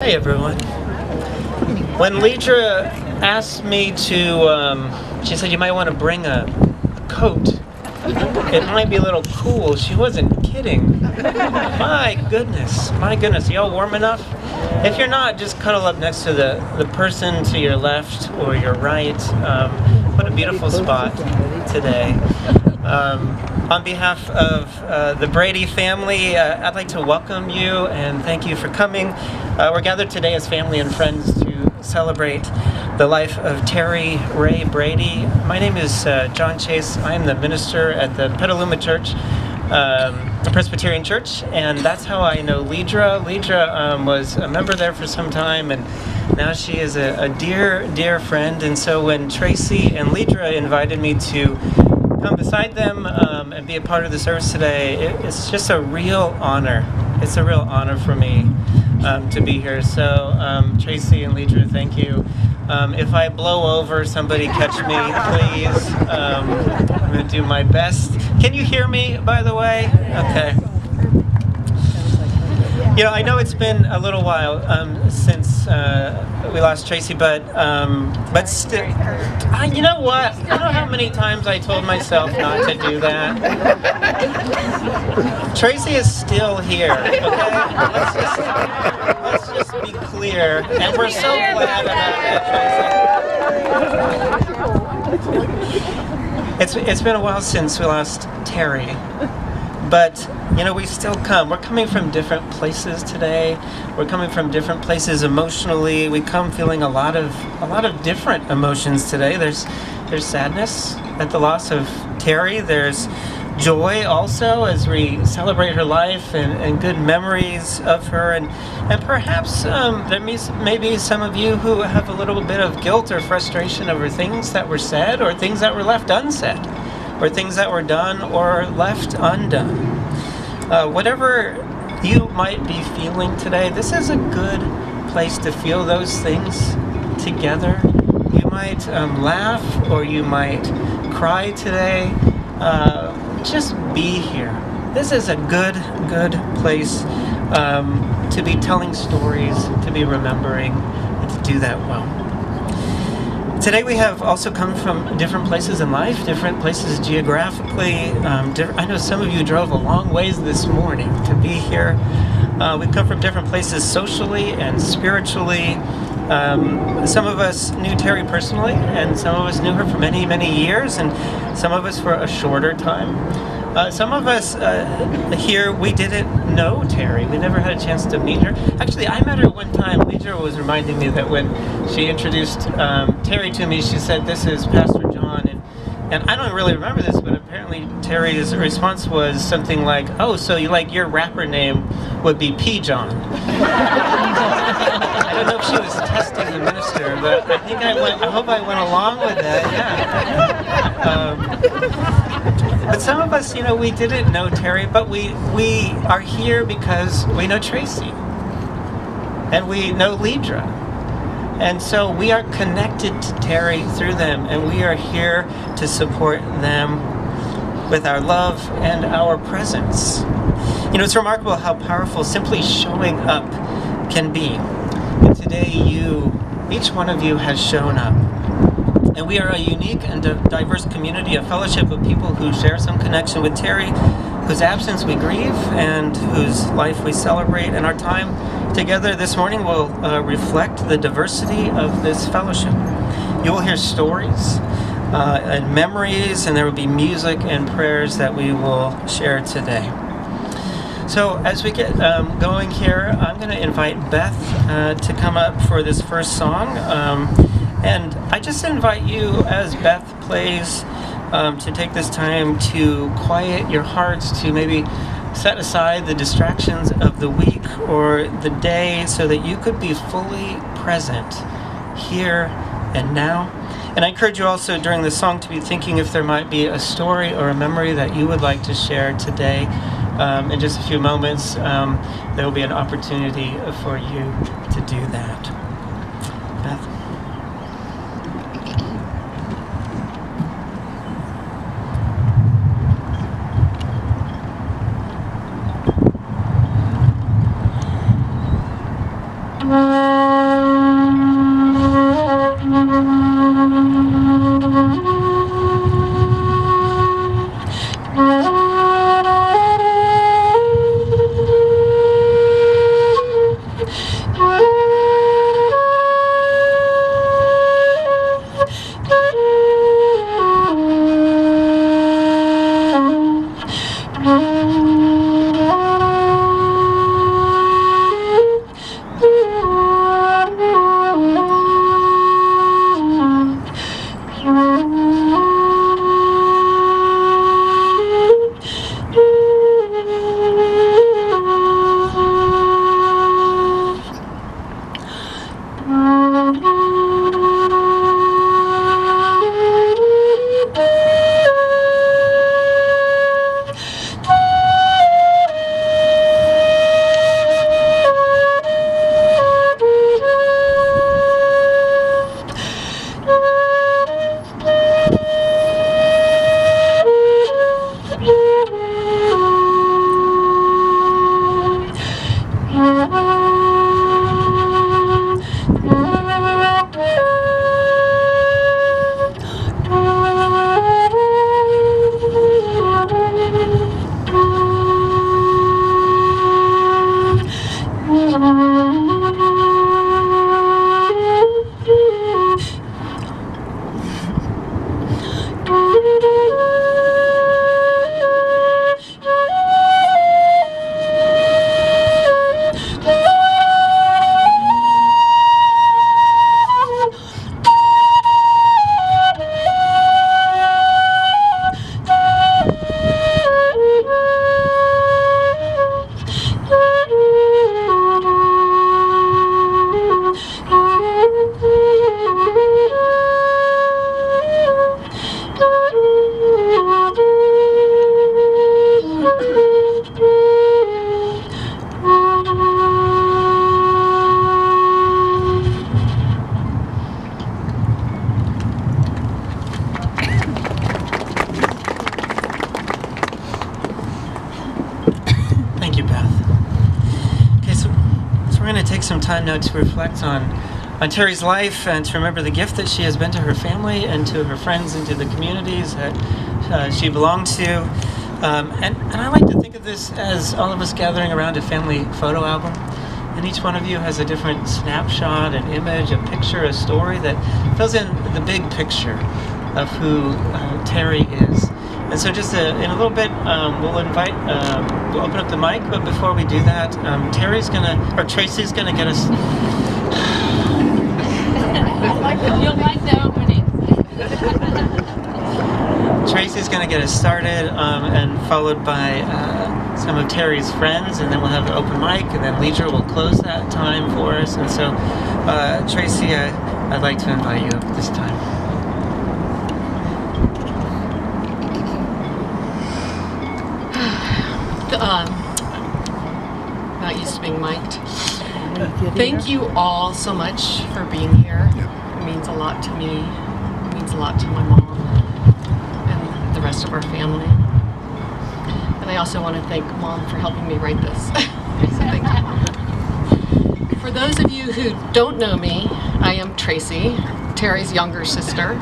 Hey everyone. When Lidra asked me to, she said you might want to bring a coat. It might be a little cool. She wasn't kidding. My goodness. Y'all warm enough? If you're not, just cuddle up next to the person to your left or your right. What a beautiful spot today. On behalf of the Brady family, I'd like to welcome you and thank you for coming. We're gathered today as family and friends to celebrate the life of Terri Ray Brady. My name is John Chase. I'm the minister at the Petaluma Church, a Presbyterian church, and that's how I know Lidra. Lidra was a member there for some time, and now she is a dear friend. And so when Tracy and Lidra invited me to come beside them and be a part of the service today, it's just a real honor. It's a real honor for me to be here. So Tracy and Lidra, thank you. If I blow over, somebody catch me, please. I'm going to do my best. Can you hear me, by the way? Okay. You know, I know it's been a little while since we lost Tracy, but still, you know what? I don't know how many times I told myself not to do that. Tracy is still here, okay? Let's just be clear, and we're so glad about that, Tracy. It's been a while since we lost Terri, but you know, we still come. We're coming from different places today. We're coming from different places emotionally. We come feeling a lot of different emotions today. There's sadness at the loss of Terri. There's joy also as we celebrate her life and good memories of her. And perhaps there may be some of you who have a little bit of guilt or frustration over things that were said or things that were left unsaid or things that were done or left undone. Whatever you might be feeling today, this is a good place to feel those things together. You might laugh or you might cry today. Just be here. This is a good place to be telling stories, to be remembering, and to do that well. Today we have also come from different places in life, different places geographically. I know some of you drove a long ways this morning to be here. We've come from different places socially and spiritually. Some of us knew Terri personally, and some of us knew her for many years, and some of us for a shorter time. Some of us here, we didn't know Terri. We never had a chance to meet her. Actually, I met her one time. Lidra was reminding me that when she introduced Terri to me, she said, "This is Pastor John." And I don't really remember this, but apparently Terry's response was something like, "Oh, so your rapper name would be P. John." I don't know if she was testing the minister, but I hope I went along with that, yeah. But some of us, we didn't know Terri, but we are here because we know Tracy. And we know Lidra. And so we are connected to Terri through them, and we are here to support them with our love and our presence. It's remarkable how powerful simply showing up can be. And today each one of you has shown up. And we are a unique and diverse community, a fellowship of people who share some connection with Terri, whose absence we grieve and whose life we celebrate. And our time together this morning will reflect the diversity of this fellowship. You will hear stories and memories, and there will be music and prayers that we will share today. So as we get going here, I'm going to invite Beth to come up for this first song. And I just invite you, as Beth plays, to take this time to quiet your hearts, to maybe set aside the distractions of the week or the day so that you could be fully present here and now. And I encourage you also during the song to be thinking if there might be a story or a memory that you would like to share today. In just a few moments, there will be an opportunity for you to do that. Beth? Some time now to reflect on Terri's life and to remember the gift that she has been to her family and to her friends and to the communities that she belonged to. And I like to think of this as all of us gathering around a family photo album. And each one of you has a different snapshot, an image, a picture, a story that fills in the big picture of who Terri is. And so just in a little bit, we'll open up the mic, but before we do that, Tracy's gonna get us... You'll like the opening. Tracy's gonna get us started, and followed by some of Terri's friends, and then we'll have the open mic, and then Leisure will close that time for us. And so, Tracy, I'd like to invite you up this time. Not used to being mic'd. Thank you all so much for being here. It means a lot to me. It means a lot to my mom and the rest of our family. And I also want to thank Mom for helping me write this. So thank you, Mom. For those of you who don't know me, I am Tracy, Terri's younger sister.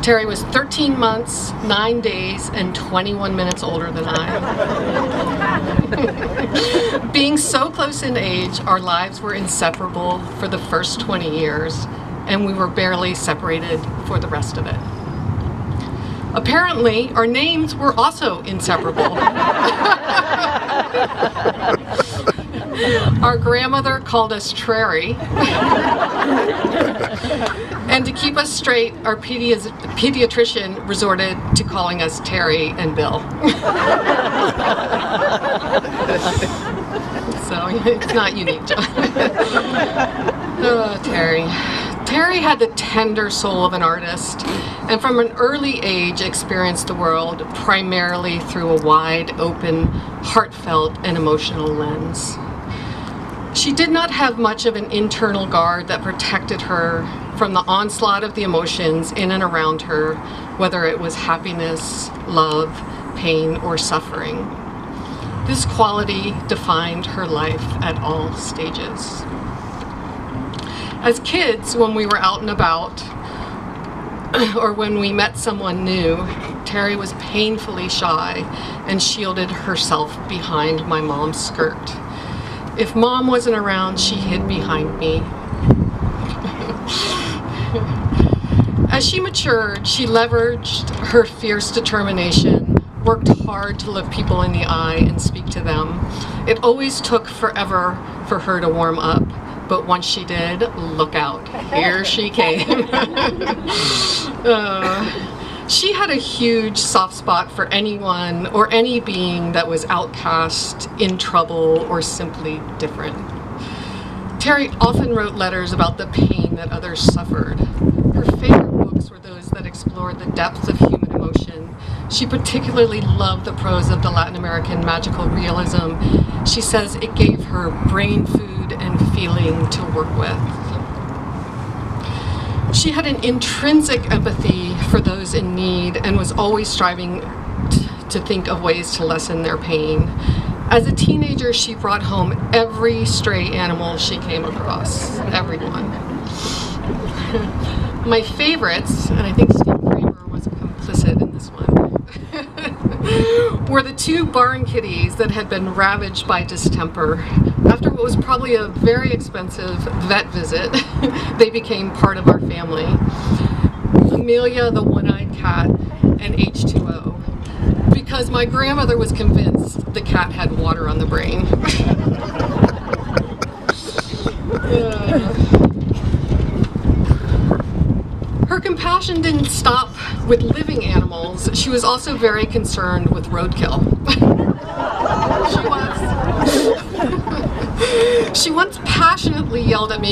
Terri was 13 months, 9 days, and 21 minutes older than I am. Being so close in age, our lives were inseparable for the first 20 years, and we were barely separated for the rest of it. Apparently, our names were also inseparable. Our grandmother called us Terri. And to keep us straight, our pediatrician resorted to calling us Terri and Bill. So it's not unique, John. Oh, Terri. Terri had the tender soul of an artist, and from an early age experienced the world primarily through a wide open, heartfelt, and emotional lens. She did not have much of an internal guard that protected her from the onslaught of the emotions in and around her, whether it was happiness, love, pain, or suffering. This quality defined her life at all stages. As kids, when we were out and about, or when we met someone new, Terri was painfully shy and shielded herself behind my mom's skirt. If Mom wasn't around, she hid behind me. As she matured, she leveraged her fierce determination, worked hard to look people in the eye and speak to them. It always took forever for her to warm up, but once she did, look out, here she came. She had a huge soft spot for anyone or any being that was outcast, in trouble, or simply different. Terri often wrote letters about the pain that others suffered. Her favorite books were those that explored the depths of human emotion. She particularly loved the prose of the Latin American magical realism. She says it gave her brain food and feeling to work with. She had an intrinsic empathy for those in need and was always striving to think of ways to lessen their pain. As a teenager, she brought home every stray animal she came across, everyone. My favorites, and I think Steve Kramer was complicit in this one, were the 2 barn kitties that had been ravaged by distemper. After what was probably a very expensive vet visit, they became part of our family. Amelia, the one-eyed cat, and H2O. Because my grandmother was convinced the cat had water on the brain. Her compassion didn't stop with living animals. She was also very concerned with roadkill. She once passionately yelled at me